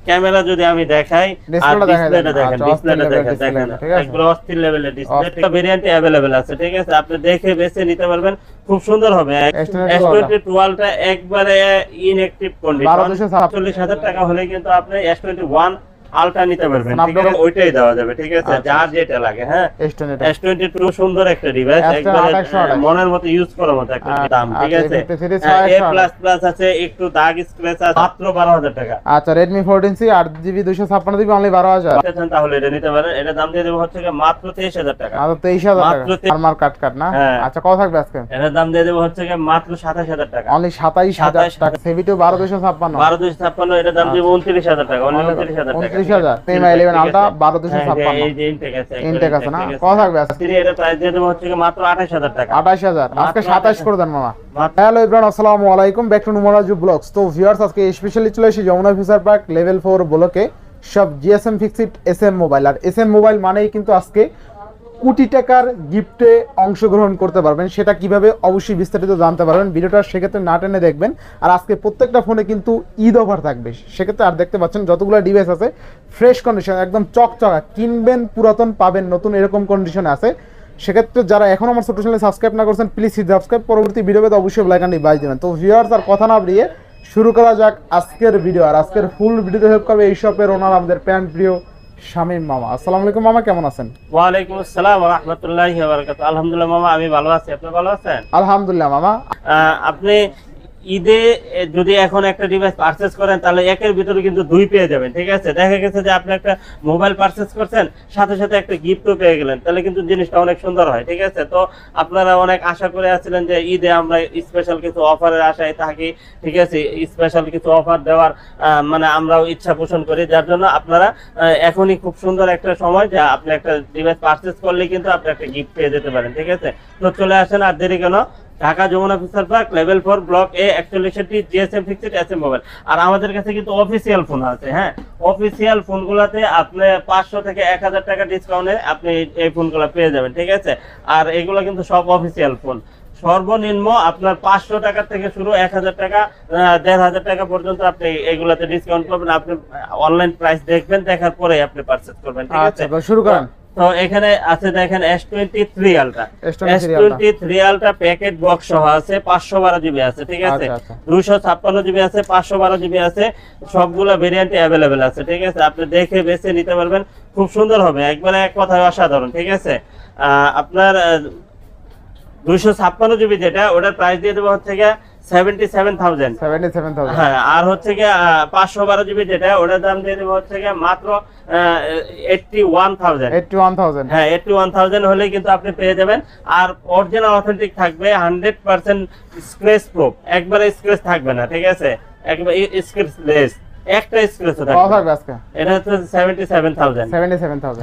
Camera যদি আমি দেখাই আর ডিসপ্লেটা দেখেন, ডিসপ্লেটা দেখেন একদম অস্থির লেভেলের ডিসপ্লে। একটা ভেরিয়েন্টে अवेलेबल আছে, ঠিক আছে? আপনি দেখে বেছে নিতে পারবেন, খুব সুন্দর হবে। S2012টা একবারে ইনঅ্যাকটিভ কন্ডিশন, 12,40,000 টাকা হলে কিন্তু আপনি S21 আলট্রা নিতে পারবেন, ঠিক আছে? ওইটাই দেওয়া যাবে, ঠিক আছে? যার যেটা লাগে। হ্যাঁ, S22 সুন্দর একটা ডিভাইস, একবারে মনের মতো ইউজ করার মতো একটা দাম, ঠিক আছে? A++ আছে, একটু দাগ স্ক্র্যাচ আছে, মাত্র 12,000 টাকা। আচ্ছা, Redmi 14C 8GB 256GB only 12,000, তাহলে এটা নিতে পারেন। এটা দাম দিয়ে দেব হচ্ছে মাত্র 23,000 টাকা। মাত্র 23,000 টাকা, আরমার কাট না? আচ্ছা, কত থাকবে আজকে? এটা দাম দিয়ে দেব হচ্ছে মাত্র 27,000 টাকা, অনলি 27,000 টাকা। C2 12,256, এটা দাম দিব 29,000 টাকা, অনলি 29,000 টাকা। 30,000 Mi 11 আলট্রা 12,256, এই যে ইনটেক আছে না? কত থাকবে আজকে? এটা প্রাইস দিয়ে দেব হচ্ছে মাত্র 28,000 টাকা। 28,000 আজকে 27 করে দেন মামা। হ্যালো এভরিওয়ান, আসসালামু আলাইকুম, ব্যাক টু নুমারাজু ব্লগস। তো ভিউয়ার্স, আজকে স্পেশালি চলে এসেছি যমুনা ফিউচার পার্ক লেভেল 4 ব্লকে, সব জিএসএম ফিক্সড এসএম মোবাইল। আর এসএম মোবাইল মানেই কিন্তু আজকে কোটি টাকার গিফটে অংশগ্রহণ করতে পারবেন। সেটা কিভাবে অবশ্যই বিস্তারিত জানতে পারবেন, ভিডিওটা সেক্ষেত্রে না টেনে দেখবেন। আর আজকে প্রত্যেকটা ফোনে কিন্তু ঈদ অফার থাকবে, সেক্ষেত্রে আর দেখতে পাচ্ছেন যতগুলো ডিভাইস আছে ফ্রেশ কন্ডিশন, একদম চকচকা, কিনবেন পুরাতন পাবেন নতুন, এরকম কন্ডিশনে আছে। সেক্ষেত্রে যারা এখন আমার ছোট চ্যানেলে সাবস্ক্রাইব না করছেন, প্লিজ সাবস্ক্রাইব, পরবর্তী ভিডিও পেতে অবশ্যই বেল আইকনটি বাজিয়ে দেবেন। তো ভিউয়ার্স, আর কথা না বাড়িয়ে শুরু করা যাক আজকের ভিডিও। আর আজকের ফুল ভিডিওতে হেল্প করবে এই শপের ওনার, আমাদের প্যান প্রিয় শামীম মামা। আসসালামু আলাইকুম মামা, কেমন আছেন? ওয়া আলাইকুম আসসালাম ওয়া রাহমাতুল্লাহি ওয়া বারাকাতুহু। আলহামদুলিল্লাহ মামা, আমি ভালো আছি, আপনি ভালো আছেন? আলহামদুলিল্লাহ মামা। আপনি ঈদে যদি এখন একটা ডিভাইস পারচেজ করেন, তাহলে একের ভিতরে কিন্তু দুই পেয়ে যাবেন, ঠিক আছে? দেখা গেছে যে আপনি একটা মোবাইল পারচেজ করছেন, সাথে সাথে একটা গিফটও পেয়ে গেলেন, তাহলে কিন্তু জিনিসটা অনেক সুন্দর হয়, ঠিক আছে? তো আপনারা অনেক আশা করে আছিলেন যে ঈদে আমরা স্পেশাল কিছু অফারের আশায় থাকি, ঠিক আছে? স্পেশাল কিছু অফার দেওয়ার মানে আমরাও ইচ্ছা পোষণ করি, যার জন্য আপনারা এখনই খুব সুন্দর একটা সময় যে আপনি একটা ডিভাইস পারচেজ করলে কিন্তু আপনি একটা গিফট পেয়ে যেতে পারেন, ঠিক আছে? তো চলে আসেন, আর দেরি কেন, Dhaka Jamuna future park level 4 block A 41 GSM fixed SM mobile. আর আমাদের কাছে কিন্তু অফিসিয়াল ফোন আছে। হ্যাঁ, অফিসিয়াল ফোনগুলোতে আপনি 500 থেকে 1000 টাকা ডিসকাউন্টে আপনি এই ফোনগুলো পেয়ে যাবেন, ঠিক আছে? আর এগুলো কিন্তু সব অফিসিয়াল ফোন। সর্বনিম্ন আপনার 500 টাকা থেকে শুরু, 1000 টাকা 1500 টাকা পর্যন্ত আপনি এগুলাতে ডিসকাউন্ট পাবেন। আপনি অনলাইন প্রাইস দেখবেন, দেখার পরে আপনি পারচেজ করবেন, ঠিক আছে? শুরু করেন। তো এখানে আছে দেখেন S23 ultra, S23 ultra packet box সহ আছে, 512 জিবি আছে, ঠিক আছে? 256 জিবি আছে, 512 জিবি আছে, সবগুলো ভেরিয়েন্টে अवेलेबल আছে, ঠিক আছে? আপনি দেখে বেছে নিতে পারবেন, খুব সুন্দর হবে, একবারে এক কথায় অসাধারণ, ঠিক আছে? আপনার 256 জিবি যেটা, ওটার প্রাইস দিয়ে দেবো হচ্ছে 77,000। হ্যাঁ, আর হচ্ছে 512 জিবি যেটা, ওটার দাম দিয়ে দেবো হচ্ছে মাত্র 81,000। হ্যাঁ, 81,000 হলে কিন্তু আপনি পেয়ে যাবেন। আর অরিজিনাল অথেন্টিক থাকবে, 100% স্ক্র্যাচ প্রুফ, একবারে স্ক্র্যাচ থাকবে না, ঠিক আছে? একবারে স্ক্র্যাচলেস, একটা স্ক্র্যাচ থাকবে। কত থাকবে আজকে? এটা হচ্ছে 77,000।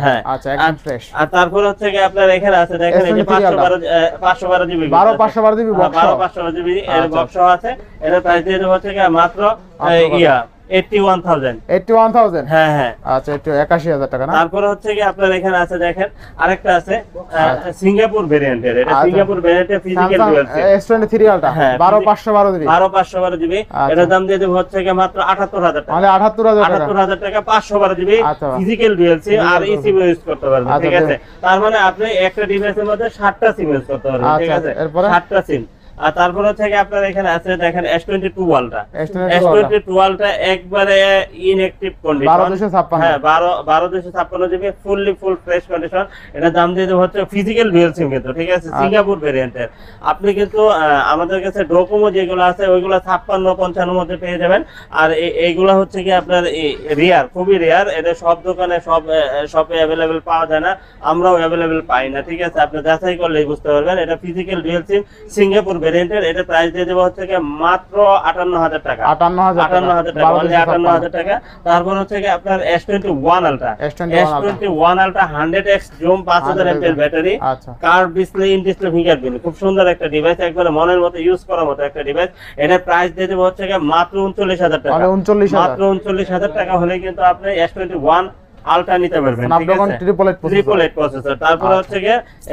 হ্যাঁ, আচ্ছা, একদম ফ্রেশ। আর তারপর হচ্ছে আপনার এখানে আছে দেখেন, এই যে 512 জিবি, 512 জিবি বক্স, 512 জিবি এর বক্স আছে। এর প্রাইস দিয়ে দেব হচ্ছে মাত্র 81,000। হ্যাঁ হ্যাঁ, আচ্ছা, 81,000 টাকা না? তারপর হচ্ছে আপনার এখানে আছে দেখেন, আরেকটা আছে সিঙ্গাপুর ভেরিয়েন্টের। এটা সিঙ্গাপুর ভেরিয়েন্টের physical dual S23 ultra 12512 GB, 12512 GB. এটার দাম দিয়ে দেব হচ্ছে মাত্র 78,000 টাকা, মানে 78,000 টাকা, 512 জিবি ফিজিক্যাল ডুয়াল সিম, আর এই সিম ইউজ করতে পারবেন, ঠিক আছে? তার মানে আপনি একটা ডিভাইসের মধ্যে 7টা সিম ইউজ করতে পারবেন, ঠিক আছে? 7টা সিম। আর তারপর হচ্ছে আপনার এখানে আছে দেখেন S22 আলট্রা, S22 আলট্রা একবারে ইনঅ্যাকটিভ কন্ডিশন, 1256। হ্যাঁ, 1256 জিবি, ফুল ফ্রেশ কন্ডিশন। এটা দাম দিয়ে দেব হচ্ছে ফিজিক্যাল ডুয়াল সিম কিন্তু, ঠিক আছে? সিঙ্গাপুর ভেরিয়েন্টের। আপনি কিন্তু আমাদের কাছে ডোকোমো যেগুলো আছে ওইগুলো 56-55 মধ্যে পেয়ে যাবেন। আর এইগুলো হচ্ছে আপনার রিয়ার, খুবই রিয়ার। এটা সব দোকানে শপে अवेलेबल পাওয়া যায় না, আমরাও अवेलेबल পাই না, ঠিক আছে? আপনি যাচাই করলেই বুঝতে পারবেন। এটা ফিজিক্যাল ডুয়াল সিম, সিঙ্গাপুর ভেরিয়েন্টের। এটা প্রাইস দিয়ে দেব হচ্ছে মাত্র 58,000 টাকা, 58,000 টাকা। তারপর হচ্ছে আপনার S21 ultra, S21 ultra 100x zoom, 5000 mAh battery, curve display, in display fingerprint, খুব সুন্দর একটা ডিভাইস, একবারে মনের মতো ইউজ করার মতো একটা ডিভাইস। এটা প্রাইস দিয়ে দেব হচ্ছে মাত্র 39,000 টাকা, মাত্র 39,000 টাকা হলে কিন্তু আপনি S21 আলট্রা নিতে পারবেন, ঠিক আছে? Triple eight processor. তারপর হচ্ছে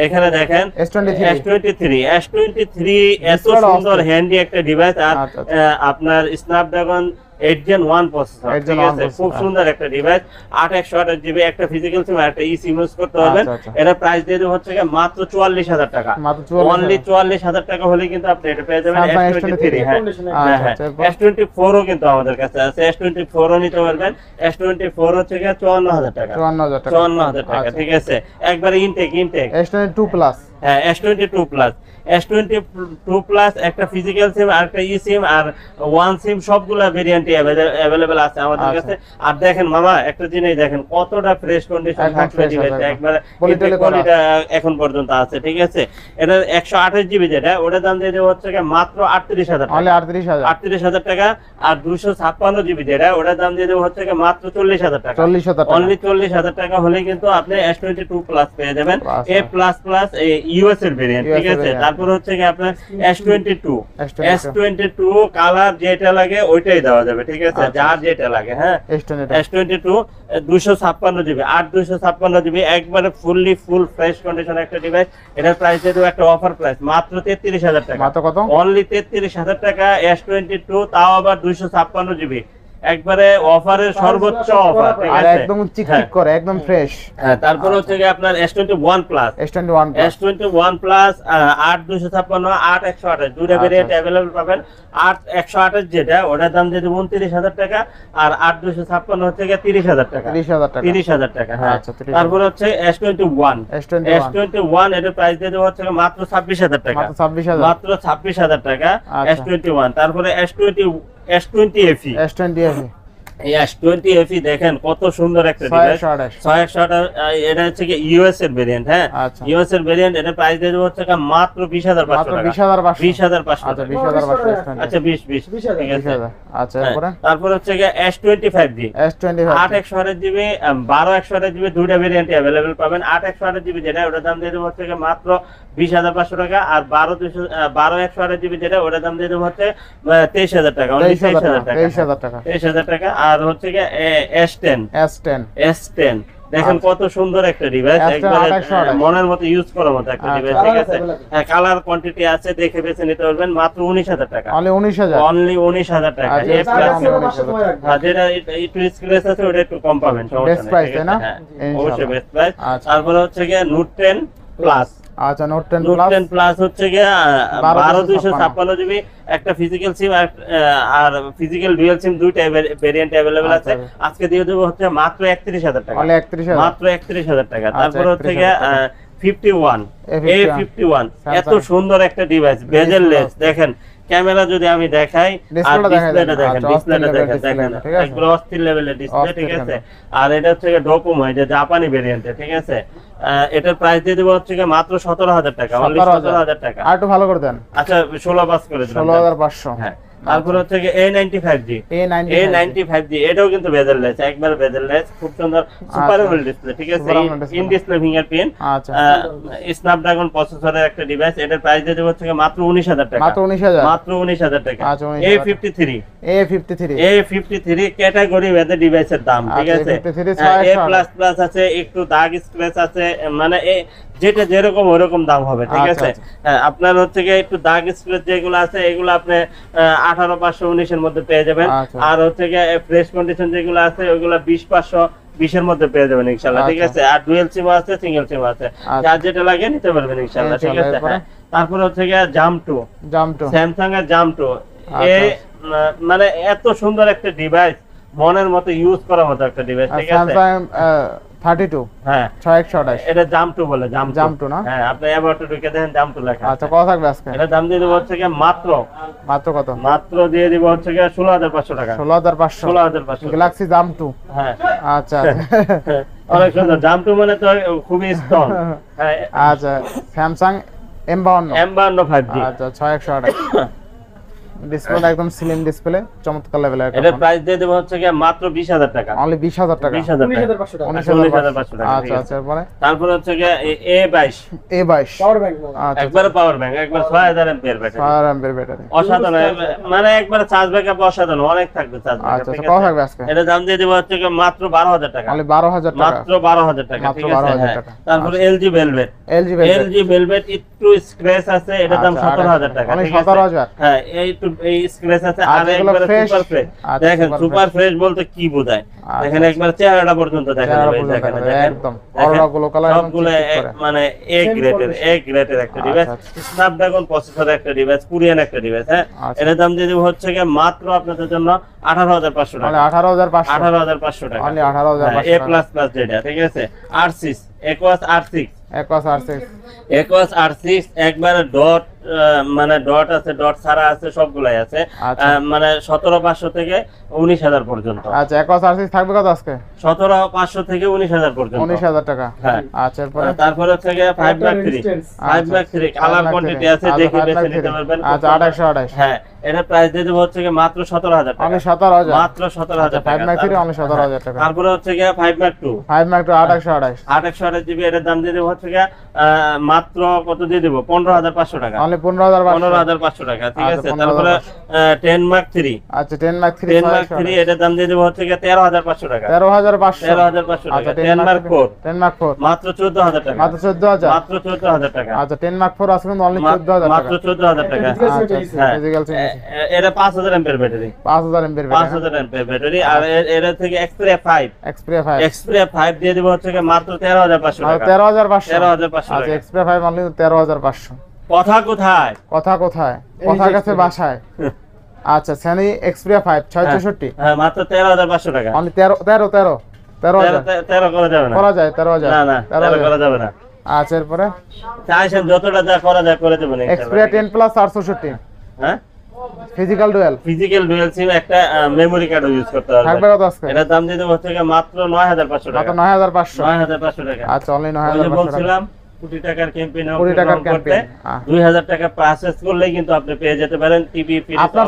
এখানে দেখেন S23 এত সুন্দর হ্যান্ডি একটা ডিভাইস। আর আপনার স্ন্যাপড্রাগন 8 Gen 1 প্রসেসর, 8 Gen ঠিক 1 আছে, খুব processor। সুন্দর একটা ডিভাইস। 8 জিবি একটা ফিজিক্যাল সিম আর একটা ই সিম ইউজ করতে পারবেন। আচ্ছা, আচ্ছা। এটা প্রাইস দিয়ে দেব হচ্ছে গিয়ে মাত্র 44000 টাকা। মাত্র 44,000 অনলি 44000 টাকা হলে কিন্তু আপনি এটা পেয়ে যাবেন Samsung S23। S23 হ্যাঁ হ্যাঁ, আচ্ছা, আচ্ছা, এরপর? S24 ও কিন্তু আমাদের কাছে আছে, S24 ও নিতে পারবেন। S24 হচ্ছে গিয়ে 54000 টাকা, 54,000 টাকা। 54000 টাকা, আচ্ছা। ঠিক আছে, একবারে ইনটেক। S22 প্লাস হ্যাঁ, S22 প্লাস, S22 প্লাস একটা ফিজিক্যাল সিম আর একটা ই সিম আর ওয়ান সিম সবগুলা ভেরিয়েন্টই अवेलेबल আছে আমাদের আচ্ছা। কাছে। আর দেখেন মামা, একটা জিনিস দেখেন কতটা ফ্রেশ কন্ডিশন একদম থাকবে fresh ডিভাইস, আছে, একদম। একবারে Polytele করা। কোয়ালিটি এখন পর্যন্ত আছে, ঠিক আছে। এটা 128 জিবি যেটা, ওটার দাম দিয়ে দেবো হচ্ছে গিয়ে মাত্র 38000 টাকা, অনলি 38,000 38,000 টাকা। আর 256 জিবি যেটা, ওটার দাম দিয়ে দেবো হচ্ছে গিয়ে মাত্র 40,000 টাকা। 40,000 টাকা। অনলি 40,000 টাকা হলে কিন্তু আপনি S22 প্লাস পেয়ে যাবেন, Plus, A plus plus US এর ভেরিয়েন্ট, ঠিক US এর আছে। variant। তারপর হচ্ছে কি আপনার S22 S22 কালার যেটা লাগে ওইটাই দেওয়া যাবে, ঠিক আছে, আচ্ছা। যার যেটা লাগে। হ্যাঁ, S22 S22 256 জিবি, 256 জিবি, একবারে ফুললি ফুল ফ্রেশ কন্ডিশন একটা ডিভাইস। এটার প্রাইস দিয়ে একটা অফার প্রাইস মাত্র 33,000 টাকা। মাত্র কত? অনলি 33,000 টাকা S22, তাও আবার 256 জিবি, একবারে অফারের সর্বোচ্চ অফার, ঠিক আর আছে। একদম চিকচিক করে, একদম ফ্রেশ। হ্যাঁ, তারপর হচ্ছে কি আপনার S21 plus, S21 plus S21 plus 8256 8128 দুইটা ভেরিয়েন্ট अवेलेबल পাবেন। 8128 যেটা, ওটার দাম দিয়ে দেব 29,000 টাকা, আর 8256 হচ্ছে গিয়ে 30,000 টাকা, 30,000 টাকা। 30,000 টাকা। হ্যাঁ, আচ্ছা, 30,000 তারপর হচ্ছে S21 S21 এটার প্রাইস দিয়ে দেব হচ্ছে মাত্র 26,000 টাকা, মাত্র 26,000 মাত্র 26,000 টাকা আচ্ছা। S21। তারপরে S20 FE, S20 FE এই S20 FE দেখেন কত সুন্দর একটা ডিভাইস, 628 628। এটা হচ্ছে কি ইউএস এর ভেরিয়েন্ট। হ্যাঁ, আচ্ছা। ইউএস এর ভেরিয়েন্ট, এটা প্রাইস দিয়ে দেব হচ্ছে মাত্র 20,500 মাত্র টাকা, 20,500 20,500 আচ্ছা, টাকা। 20,500 আচ্ছা 20 ঠিক আছে। 20,000 আচ্ছা, হ্যাঁ, এরপরে তারপর হচ্ছে কি S25 S25 8 জিবি 12 জিবি দুইটা ভেরিয়েন্টে अवेलेबल পাবেন। 8 জিবি যেটা, ওটার দাম দিয়ে দেব হচ্ছে মাত্র 20,500 টাকা, আর 12 জিবি যেটা, ওটার দাম দিয়ে দেব হচ্ছে 23,000 টাকা, only 23,000 টাকা, 23,000 টাকা। 23,000 টাকা। আর হচ্ছে কি S10 দেখেন আচ্ছা। কত সুন্দর একটা ডিভাইস, S10 একবারে 2828 মনের মতো ইউজ করার মতো একটা আচ্ছা। ডিভাইস, ঠিক আছে। হ্যাঁ, কালার কোয়ান্টিটি আছে, দেখে বেছে নিতে পারবেন, মাত্র 19,000 টাকা, অনলি 19,000 অনলি 19,000 টাকা। আচ্ছা, A plus only 19,000 হ্যাঁ, যেটা একটু স্ক্র্যাচ আছে ওটা একটু কম পাবেন, সমস্যা Best নেই, price, ঠিক তাই আছে? না? হ্যাঁ, ইনশাআল্লাহ। অবশ্যই বেস্ট প্রাইস। আচ্ছা। তারপরে হচ্ছে গিয়ে নোট 10 প্লাস, আচ্ছা, নোট 10 নোট প্লাস 10 প্লাস হচ্ছে গিয়ে 12,256 জিবি, একটা ফিজিক্যাল সিম আর ফিজিক্যাল ডুয়াল সিম দুইটা ভেরিয়েন্ট अवेलेबल আছে। আচ্ছা। আজকে দিয়ে দেব হচ্ছে মাত্র 31,000 টাকা, অনলি 31,000 মাত্র 31,000 টাকা। আচ্ছা, তারপর হচ্ছে গিয়ে 31,000 A51 এত Samsung। সুন্দর একটা ডিভাইস, বেজেললেস। দেখেন ক্যামেরা যদি আমি দেখাই, আর ডিসপ্লেটা দেখাই ডিসপ্লেটা দেন। দেখেন, আচ্ছা, ডিসপ্লেটা অস্থির দেখেন, level দেখেন display, ঠিক আছে? একবার অস্থির লেভেলের ডিসপ্লে, অস্থির ঠিক আছে। কিন্তু। আর এটা হচ্ছে ডোকোমো, এটা জাপানি ভেরিয়েন্টে, ঠিক আছে। এটার প্রাইস দিয়ে দেব হচ্ছে মাত্র 17,000 টাকা, অনলি 17,000 টাকা। আর একটু ভালো করে দেন, আচ্ছা 16 পাস করে দিলাম। 16,500 হ্যাঁ, তারপর হচ্ছে A95G, A95 এটাও কিন্তু বেজেললেস, একবার বেজেললেস, খুব সুন্দর সুপার আচ্ছা। আমোলেড ডিসপ্লে, ঠিক আছে। Super AMOLED display। In display fingerprint, আচ্ছা, স্ন্যাপড্রাগন প্রসেসরের একটা ডিভাইস। এটার প্রাইস দিয়ে দেব হচ্ছে মাত্র 19,000 টাকা, মাত্র 19,000 মাত্র 19,000 টাকা। আচ্ছা, 19,000 A53 A53 ক্যাটাগরি ভেদে ডিভাইসের দাম, ঠিক আচ্ছা, আছে। A53 A প্লাস প্লাস আছে, একটু দাগ স্ক্র্যাচ আছে, মানে যেটা যেরকম ওরকম দাম হবে, ঠিক আচ্ছা, আছে। হ্যাঁ, আপনার হচ্ছে গিয়ে একটু দাগ স্ক্র্যাচ যেগুলো আছে, এগুলো আপনি 18,519 এর মধ্যে পেয়ে যাবেন। আচ্ছা। আর হচ্ছে গিয়ে ফ্রেশ কন্ডিশন যেগুলো আছে, ওইগুলো 20,520 এর মধ্যে পেয়ে যাবেন ইনশাআল্লাহ, ঠিক আচ্ছা। আছে। আর ডুয়াল সিম আছে, সিঙ্গেল সিম আছে, যার যেটা লাগে নিতে পারবেন ইনশাআল্লাহ, ঠিক আছে। ইনশাআল্লাহ। হ্যাঁ, তারপর হচ্ছে গিয়ে জাম 2, স্যামসাং এর জাম 2, মানে এত সুন্দর একটা ডিভাইস, মনের মতো ইউজ করার মতো একটা ডিভাইস, ঠিক আছে। স্যামসাং 32 হ্যাঁ, 6128 এটা জাম 2 বলে, জাম জাম 2 না? হ্যাঁ, আপনি এবার একটু ঢুকে দেখেন জাম 2 লেখা। আচ্ছা, কত থাকবে আজকে? এটা দাম দিয়ে দেব হচ্ছে কি মাত্র কত? দিয়ে দিব হচ্ছে কি 16,500 টাকা, 16,500 16,500। গ্যালাক্সি জাম 2 হ্যাঁ, আচ্ছা, অনেক সুন্দর। জাম 2 মানে তো খুবই স্ট্রং। হ্যাঁ, আচ্ছা, স্যামসাং M52 M52 5G, আচ্ছা, 6128 ডিসপ্লে একদম স্লিম ডিসপ্লে, চমৎকার লেভেলের এটা প্রাইস দিয়ে দেব হচ্ছে কি মাত্র 20,000 টাকা, অনলি 20,000 টাকা, 19,500 টাকা, 19,500 টাকা। আচ্ছা, আচ্ছা, পরে তারপর হচ্ছে কি A22 পাওয়ার ব্যাংক, আচ্ছা, একবার পাওয়ার ব্যাংক, একবার 6000 এমপিআর ব্যাটারি, 4 এমপির ব্যাটারি, অসাধারণ, মানে একবার চার্জ ব্যাকআপ অসাধারণ, অনেক থাকবে চার্জ ব্যাকআপ, আচ্ছা, ঠিক কত আছে। থাকবে আজকে? এটা দাম দিয়ে দেব হচ্ছে কি মাত্র 12,000 টাকা, অনলি 12,000 টাকা, মাত্র 12,000 টাকা, মাত্র ঠিক আছে। 12,000 হ্যাঁ, টাকা। তারপরে LG ভেলভেট, LG একটু স্ক্র্যাচ আছে, এটা দাম আচ্ছা, 17,000 টাকা, অনলি ঠিক আছে। 17,000 হ্যাঁ, এই একটু এই স্ক্র্যাচ আছে, আর এগুলো একবারে fresh? Super fresh. আচ্ছা, দেখেন super সুপার ফ্রেশ বলতে কি বোঝায়, দেখেন একবার চেহারাটা পর্যন্ত দেখা চেহারা যাবে, পর্যন্ত দেখেন দেখা যাবে, দেখেন, একদম দেখেন, অরোরা গুলো কালার সবগুলো মানে এ গ্রেডের একটা ডিভাইস, স্ন্যাপড্রাগন প্রসেসরের একটা ডিভাইস, কোরিয়ান একটা ডিভাইস। হ্যাঁ, আচ্ছা। এর দাম যদি হচ্ছে গিয়ে মাত্র আপনাদের জন্য 18,500 টাকা, 18,500 18,500 টাকা, অনলি 18,500 এ প্লাস প্লাস যেটা, ঠিক আছে। আরসিস একুয়াস আর6, একস আর6 একুয়াস আর6 একবারে ডট, মানে ডট আছে, ডট ছাড়া আছে, সবগুলাই আছে। আচ্ছা। মানে 17,500 থেকে 19,000 পর্যন্ত। আচ্ছা, একস আর6 থাকবে কত আজকে? 17,500 থেকে 19,000 পর্যন্ত। 19,000 টাকা। হ্যাঁ। আচ্ছা, এরপরে তারপরে হচ্ছে গিয়ে 5 লাখ 3, 5 লাখ 3 কালার কোয়ান্টিটি আছে, দেখে বেছে নিতে পারবেন। আচ্ছা, 2828 হ্যাঁ, এটা প্রাইস দিয়ে দেব হচ্ছে গিয়ে মাত্র 17,000 টাকা, অনলি 17,000 মাত্র 17,000 টাকা। 5 লাখ 3 অনলি 17,000 টাকা। তারপরে হচ্ছে গিয়ে 5 লাখ 2, 5 লাখ 2828 828 জিবি, এটার দাম দিয়ে দেব হচ্ছে গিয়ে মাত্র কত দিয়ে দেব, 15,500 টাকা, অনলি 15,500 15,500 টাকা, ঠিক আচ্ছা, আছে। তারপরে 10 মার্ক 3, আচ্ছা 10 লাখ 3 10 মার্ক 3 এটার দাম দিয়ে দেব হচ্ছে গিয়ে 13,500 টাকা, 13,500 13,500 আচ্ছা, টাকা। 10 মার্ক 4 10 লাখ 4 মাত্র 14,000 টাকা, মাত্র 14,000 মাত্র 14,000 টাকা, আচ্ছা 10 লাখ 4 আছে কিন্তু অনলি 14,000 টাকা মাত্র 14,000 টাকা। আচ্ছা, হ্যাঁ, ফিজিক্যাল সিম এটা 5,000 এমপিআর ব্যাটারি, 5000 এমবির ব্যাটারি 5,000 এমপিআর ব্যাটারি। আর এর থেকে এক্সপ্রিয়া 5, এক্সপ্রিয়া 5 এক্সপ্রিয়া 5 দিয়ে দেব হচ্ছে গিয়ে মাত্র 13,500 টাকা, 13,500 13,500 আচ্ছা, টাকা। এক্সপ্রিয়া 5 অনলি 13,500 কথা কোথায়? কথা কোথায়? কথা কাছে বাসায়। আচ্ছা, সানি এক্সপ্রিয়া 5 664 হ্যাঁ, মাত্র 13,500 টাকা। অনলি 13,000 13 করা যাবে না, করা যায় 13,000 না না 13 করা যাবে না। আচ্ছা, এরপরে চাইছেন যতটা যা করা যায় করে দেবেন এক্সপ্রিয়া ইনশাআল্লাহ। 10 প্লাস 864 হ্যাঁ, physical dual physical dual SIM একটা মেমরি কার্ড ইউজ করতে থাকবে পারবেন। কত আজকে? এটার দাম দিয়ে দেব হচ্ছে গিয়ে মাত্র 9,500 মাত্র টাকা, 9,500 9,500 টাকা। আচ্ছা, অনলি ওই যে 9,500 টাকা বলছিলাম কোটি টাকার ক্যাম্পেইন, কোটি টাকার campaign, 2000 টাকা পারচেজ করলেই কিন্তু আপনি পেয়ে যেতে পারেন টিভি, ফ্রিজ। আপনার